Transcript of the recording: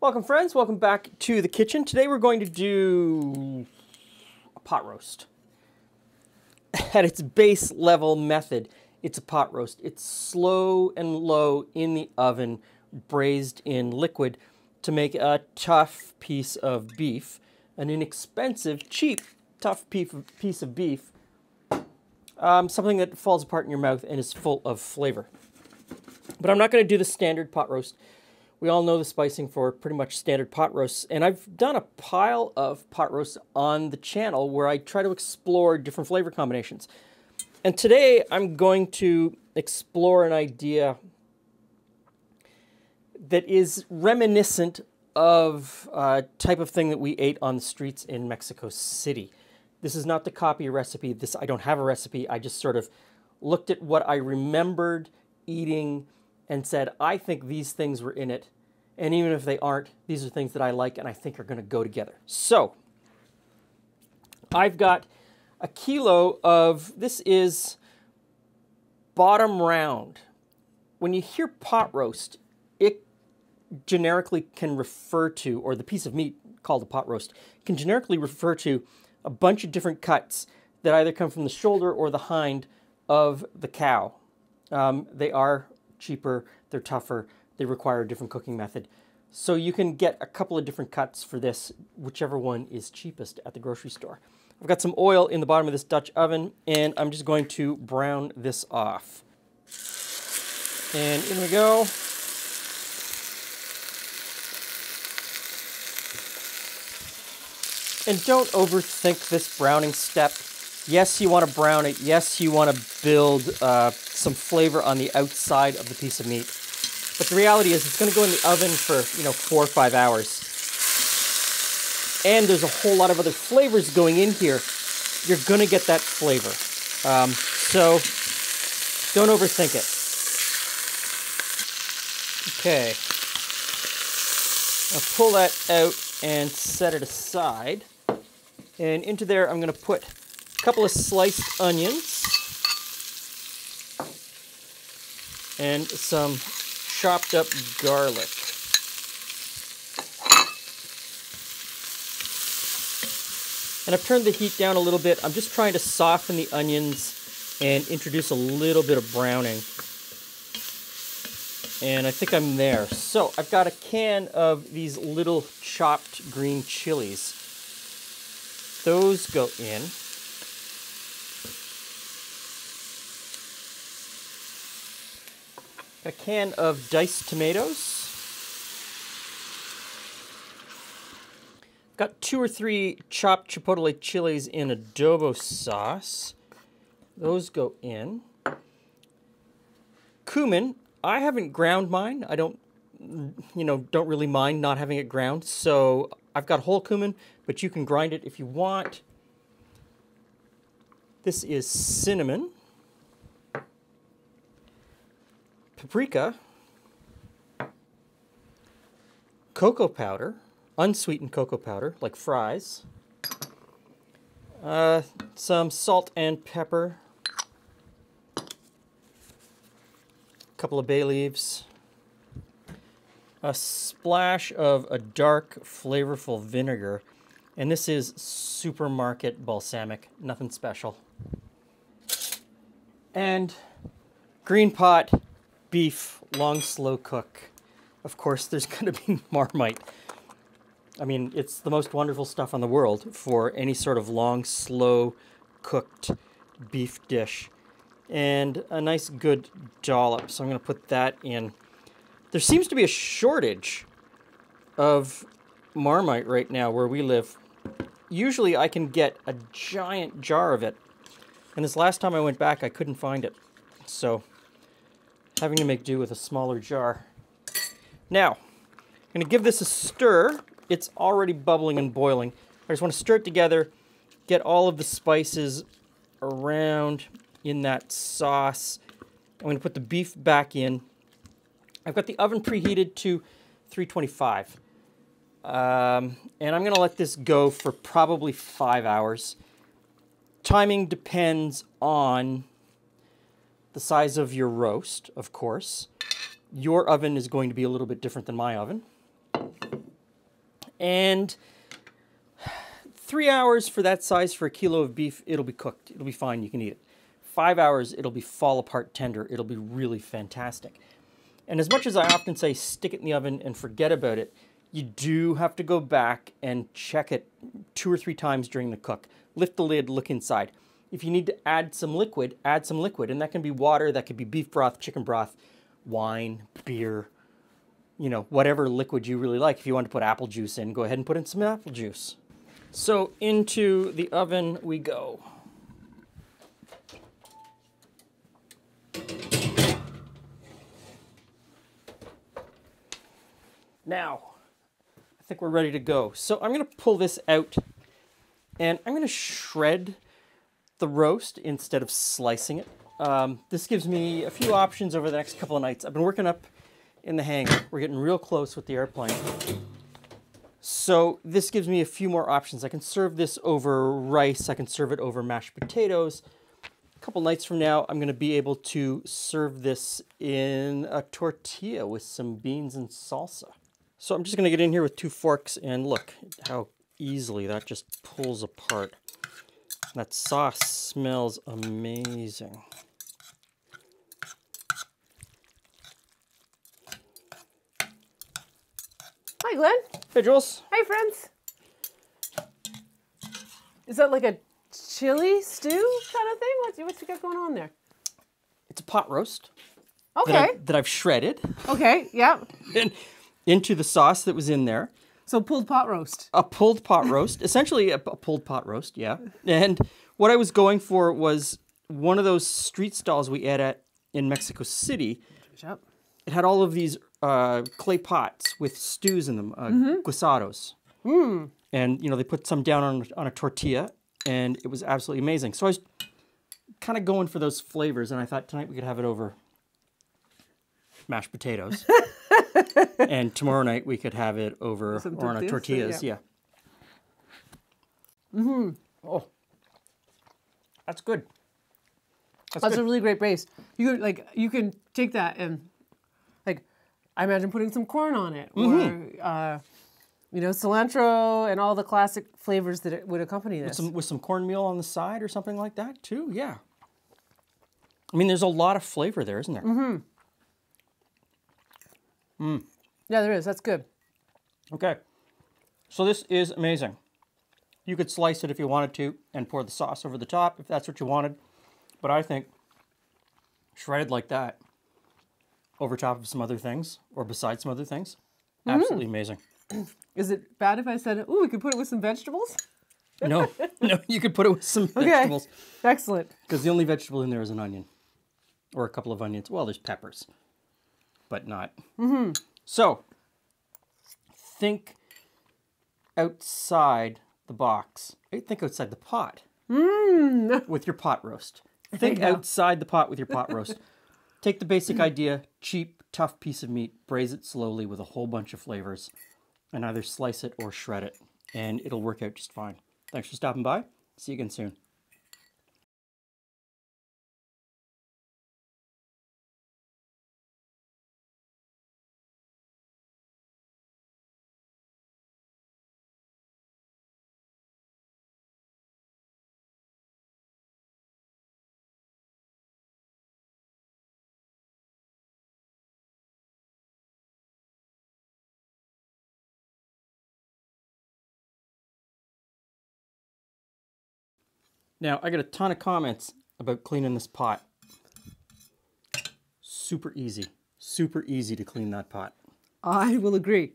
Welcome friends, welcome back to the kitchen. Today we're going to do a pot roast. At its base level method, it's a pot roast. It's slow and low in the oven, braised in liquid to make a tough piece of beef, an inexpensive, cheap, tough piece of beef, something that falls apart in your mouth and is full of flavor. But I'm not going to do the standard pot roast. We all know the spicing for pretty much standard pot roasts, and I've done a pile of pot roasts on the channel where I try to explore different flavor combinations. And today I'm going to explore an idea that is reminiscent of a type of thing that we ate on the streets in Mexico City. This is not to copy a recipe. I don't have a recipe. I just sort of looked at what I remembered eating and said, I think these things were in it. And even if they aren't, these are things that I like and I think are going to go together. So, I've got a kilo of, this is bottom round. When you hear pot roast, it generically can refer to, or the piece of meat called a pot roast, can generically refer to a bunch of different cuts that either come from the shoulder or the hind of the cow. They are cheaper, they're tougher, they require a different cooking method. So you can get a couple of different cuts for this, whichever one is cheapest at the grocery store. I've got some oil in the bottom of this Dutch oven, and I'm just going to brown this off. And in we go. And don't overthink this browning step. Yes, you want to brown it. Yes, you want to build some flavor on the outside of the piece of meat. But the reality is it's going to go in the oven for, 4 or 5 hours. And there's a whole lot of other flavors going in here. You're going to get that flavor. So don't overthink it. Okay. I'll pull that out and set it aside. And into there I'm going to put a couple of sliced onions and some chopped up garlic. And I've turned the heat down a little bit. I'm just trying to soften the onions and introduce a little bit of browning. And I think I'm there. So I've got a can of these little chopped green chilies. Those go in. A can of diced tomatoes. Got 2 or 3 chopped chipotle chilies in adobo sauce. Those go in. Cumin. I haven't ground mine. I don't really mind not having it ground. So I've got whole cumin, but you can grind it if you want. This is cinnamon. Paprika, cocoa powder, unsweetened cocoa powder, like fries, some salt and pepper, a couple of bay leaves, a splash of a dark, flavorful vinegar, and this is supermarket balsamic, nothing special, and green pot beef, long, slow cook. Of course, there's going to be Marmite. I mean, it's the most wonderful stuff in the world for any sort of long, slow cooked beef dish. And a nice good dollop. So I'm going to put that in. There seems to be a shortage of Marmite right now where we live. Usually I can get a giant jar of it. And this last time I went back, I couldn't find it. So having to make do with a smaller jar. Now, I'm going to give this a stir. It's already bubbling and boiling. I just want to stir it together, get all of the spices around in that sauce. I'm going to put the beef back in. I've got the oven preheated to 325. And I'm going to let this go for probably 5 hours. Timing depends on the size of your roast, of course. Your oven is going to be a little bit different than my oven. And 3 hours for that size for a kilo of beef, it'll be cooked. It'll be fine, you can eat it. 5 hours, it'll be fall apart tender. It'll be really fantastic. And as much as I often say stick it in the oven and forget about it, you do have to go back and check it 2 or 3 times during the cook. Lift the lid, look inside. If you need to add some liquid, add some liquid. And that can be water, that could be beef broth, chicken broth, wine, beer, you know, whatever liquid you really like. If you want to put apple juice in, go ahead and put in some apple juice. So into the oven we go. Now, I think we're ready to go. So I'm going to pull this out and I'm going to shred the roast instead of slicing it. This gives me a few options over the next couple of nights. I've been working up in the hangar. We're getting real close with the airplane. So this gives me a few more options. I can serve this over rice. I can serve it over mashed potatoes. A couple nights from now, I'm going to be able to serve this in a tortilla with some beans and salsa. So I'm just going to get in here with 2 forks and look how easily that just pulls apart. That sauce smells amazing. Hi, Glenn. Hey, Jules. Hey, friends. Is that like a chili stew kind of thing? What's you got going on there? It's a pot roast. Okay. That I've shredded. Okay, yeah. And into the sauce that was in there. So pulled pot roast. A pulled pot roast. Essentially a pulled pot roast, yeah. And what I was going for was one of those street stalls we ate at in Mexico City. Yep. It had all of these clay pots with stews in them, guisados. And, you know, they put some down on a tortilla, and it was absolutely amazing. So I was kind of going for those flavors, and I thought tonight we could have it over mashed potatoes. And tomorrow night we could have it over or on a tortillas, yeah. Oh, that's good. That's a really great base. You can take that and I imagine putting some corn on it, or cilantro and all the classic flavors that it would accompany this. With some cornmeal on the side or something like that too, yeah. I mean, there's a lot of flavor there, isn't there? Yeah, there is. That's good. Okay, so this is amazing. You could slice it if you wanted to and pour the sauce over the top if that's what you wanted. But I think shredded like that over top of some other things or beside some other things, absolutely amazing. Is it bad if I said, ooh, we could put it with some vegetables? No, you could put it with some vegetables. Excellent. Because the only vegetable in there is an onion or a couple of onions. Well, there's peppers, but not. So think outside the box. Think outside the pot with your pot roast. Think outside the pot with your pot roast. Take the basic idea, cheap, tough piece of meat, braise it slowly with a whole bunch of flavors, and either slice it or shred it, and it'll work out just fine. Thanks for stopping by. See you again soon. Now, I got a ton of comments about cleaning this pot. Super easy to clean that pot. I will agree.